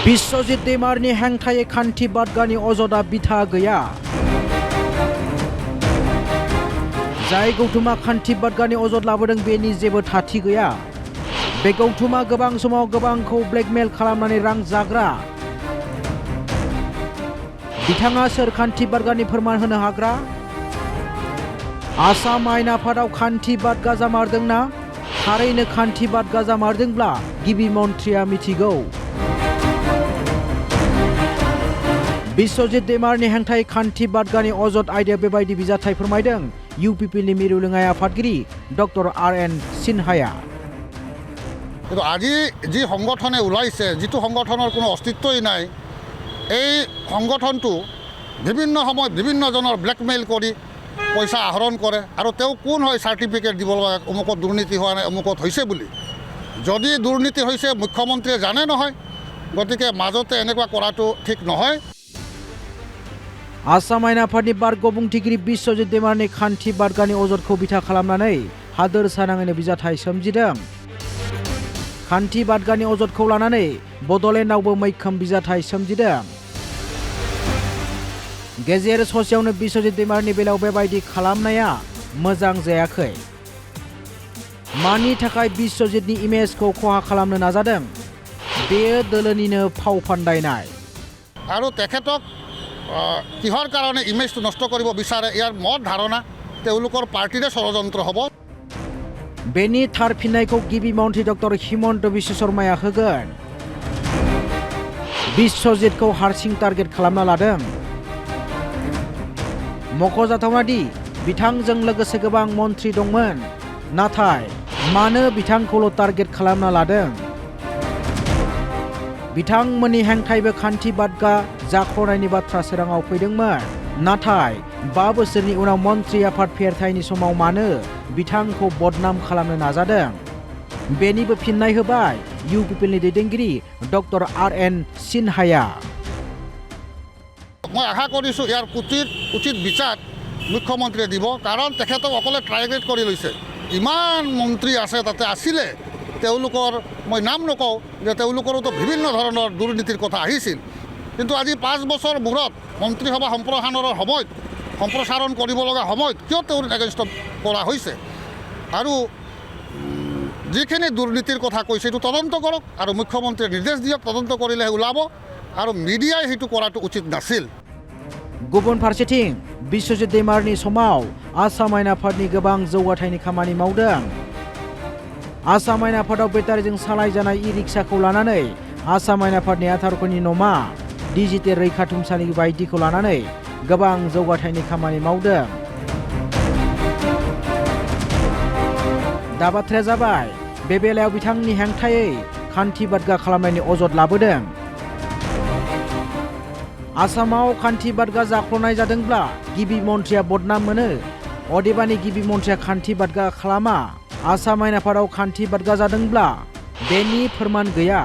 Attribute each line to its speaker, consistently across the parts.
Speaker 1: बिश्वजित दैमारनि हेंथायै खान्थि बादगानि अजदआ बिथा गैया। जाय गौथुमा खान्थि बादगानि अजद लाबोदों बेनि जेबो थाथि गैया। बे गौथुमा गोबां समाव गोबांखौ ब्लेकमेल खालामनानै रां जाग्रा। बिथाङा सोर खान्थि बादगानि फोरमान होनो हाग्रा? आसाम आयेन आफादाव खान्थि बादगा जामारदोंना? थारैनो खान्थि बादगा जामारदोंब्ला गिबि मन्थ्रिया मिथिगौ। बिश्वजित दैमारनि हेंथायै खान्थि बादगानि अजद आयदायाव बेबायदि बिजाथाय फोरमायदों ইউপিপিএলनि मिरु लेङाइ आफादगिरि डक्टर आर.एन. सिन्हाया।
Speaker 2: কিন্তু আজি যি সংগঠনে ওলাইছে, যিটো সংগঠনৰ কোনো অস্তিত্বই নাই, এই সংগঠনটো বিভিন্ন সময়ত বিভিন্নজনৰ ব্লেকমেইল কৰি পইচা আহৰণ কৰে আৰু তেওঁ কোন হয় চাৰ্টিফিকেট দিব লগা অমুকত দুৰ্নীতি হোৱা নাই, অমুকত হৈছে বুলি। যদি দুৰ্নীতি হৈছে মুখ্যমন্ত্ৰীয়ে জানে নহয়, গতিকে মাজতে এনেকুৱা কৰাটো ঠিক নহয়।
Speaker 1: आसाम आयेन आफादनि बारग' बुंथिगिरि बिश्वजित दैमारनि खान्थि बादगानि अजदखौ बिथा खालामनानै हादोरसा नाङैनो बिजाथाय सोमजिदों। खान्थि बादगानि अजदखौ लानानै बड'लेण्डआवबो मैखोम बिजाथाय सोमजिदों। गेजेर ससेयावनो बिश्वजित दैमारनि बेलायाव बेबायदि खालामनाया मोजां जायाखै। मानि थाखाय बिश्वजितनि इमेजखौ खहा खालामनो नाजादों? बेयो दोलोनिनो फाव फान्दायनाय।
Speaker 2: আৰু তেখেতক কিহৰ কাৰণে ইমেজটো নষ্ট কৰিব বিচাৰে, ইয়াৰ মত ধাৰণা তেওঁলোকৰ পাৰ্টিৰে ষড়যন্ত্ৰ হ'ব।
Speaker 1: बेनि थार फिननायखौ गिबि मन्थ्रि डक्टर हिमन्त बिश्व शर्माया होगोन। बिश्वजितखौ हारसिं टार्गेट खालामना लादों। मख'जाथावना दि बिथांजों लोगोसे गोबां मन्थ्रि दंमोन, नाथाय मानो बिथांखौल' टार्गेट खालामना लादों? बिथांमोननि हेंथायैबो खान्थि बादगा जाख्ल'नायनि बाथ्रा सोराङाव फैदोंमोन, नाथाय 5 बोसोरनि उनाव मन्थ्रि आफाद फेरथायनि समाव मानो बिथांखौ बदनाम खालामनो नाजादों? बेनिबो फिननाय होबाय ইউপিপিএলनि दैदेनगिरि डक्टर आर.एन. सिन्हाया।
Speaker 2: মই আশা কৰিছোঁ ইয়াৰ উচিত বিচাৰ মুখ্যমন্ত্ৰীয়ে দিব, কাৰণ তেখেতক অকলে টাৰ্গেট কৰি লৈছে। ইমান মন্ত্ৰী আছে, তাতে আছিলে তেওঁলোকৰ, মই নাম নকওঁ যে তেওঁলোকৰোতো বিভিন্ন ধৰণৰ দুৰ্নীতিৰ কথা আহিছিল, কিন্তু আজি 5 বছৰ মূৰত মন্ত্ৰীসভা সম্প্ৰসাৰণ কৰিব লগা সময়ত কিয় তেওঁৰ এগেইনষ্টত কৰা হৈছে? আৰু যিখিনি দুৰ্নীতিৰ কথা কৈছে সেইটো তদন্ত কৰক আৰু মুখ্যমন্ত্ৰীয়ে নিৰ্দেশ দিয়ক, তদন্ত কৰিলেহে ওলাব, আৰু মিডিয়াই সেইটো কৰাটো উচিত নাছিল।
Speaker 1: गुबुन फारसेथिं बिश्वजित दैमारनि समाव आसाम आयेन आफादनि गोबां जौगाथायनि खामानि मावदों। आसाम आयेन आफादाव बेटारिजों सालायजानाय इ-रिक्साखौ लानानै आसाम आयेन आफादनि आथारख'नि न'मा, डिजिटेल रैखाथुमसालि बायदिखौ लानानै गोबां जौगाथायनि खामानि मावदों। दा बाथ्राया जाबाय, बे बेलायाव बिथांनि हेंथायै खान्थि बादगा खालामनायनि अजद लाबोदों। आसामाव खान्थि बादगा जाख्ल'नाय जादोंब्ला गिबि मन्थ्रिया बदनाम मोनो, अदेबानि गिबि मन्थ्रिया खान्थि बादगा खालामा। आसाम आयेन आफादाव खान्थि बादगा जादोंब्ला बेनि फोरमान गैया।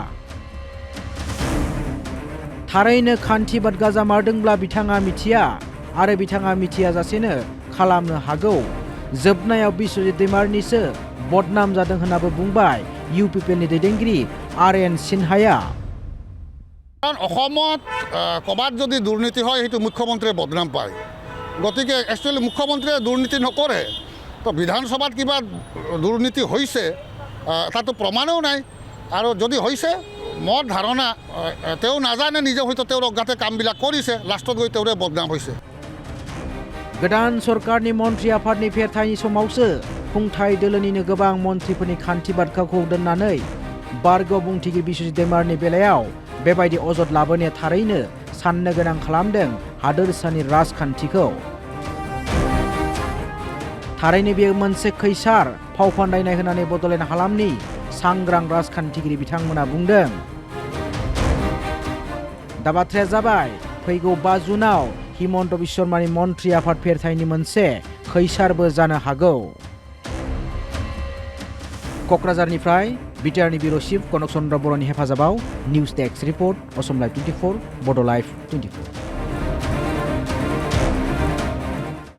Speaker 1: थारैनो खान्थि बादगा जामारदोंब्ला बिथाङा मिथिया आरो बिथाङा मिथियाजासेनो खालामनो हागौ। जोबनायाव बिश्वजित दैमारनिसो बदनाम जादों होननाबो बुंबाय ইউপিপিএলनि दैदेनगिरि आर.एन. सिन्हाया।
Speaker 2: কাৰণ অসমত ক'ৰবাত যদি দুৰ্নীতি হয় সেইটো মুখ্যমন্ত্ৰীয়ে বদনাম পায়। গতিকে একচুৱেলি মুখ্যমন্ত্ৰীয়ে দুৰ্নীতি নকৰে, তো বিধানসভাত কিবা দুৰ্নীতি হৈছে তাতো প্ৰমাণেও নাই, আৰু যদি হৈছে মত ধাৰণা তেওঁ নাজানে, নিজে হয়তো তেওঁৰ অজ্ঞাতে কামবিলাক কৰিছে, লাষ্টত গৈ তেওঁৰে বদনাম হৈছে।
Speaker 1: गोदान सरकारनि मन्थ्रि आफादनि फेरथायनि समावसो खुंथाय दोलोनिनो गोबां मन्थ्रिफोरनि खान्थि बादगाखौ दोननानै बारग' बुंथिगिरि बिश्वजित दैमारनि बेलायाव बेबायदि अजद लाबोनाया थारैनो साननो गोनां खालामदों हादोरसानि राजखान्थिखौ। थारैनो बेयो मोनसे खैसार फाव फान्दायनाय होननानै बड'लेण्ड हालामनि सांग्रां राजखान्थिगिरि बिथांमोना बुंदों। दा बाथ्राया जाबाय, फैगौ 5 जुनाव हिमन्त बिश्व शर्मानि मन्थ्रि आफाद फेरथायनि मोनसे खैसारबो जानो हागौ। क'क्राझारनिफ्राय बिटिआरनि बिउर' चिफ कनक चन्द्र बर'नि हेफाजाबाव news desk report Assam live 24 बड' लाइभ 24।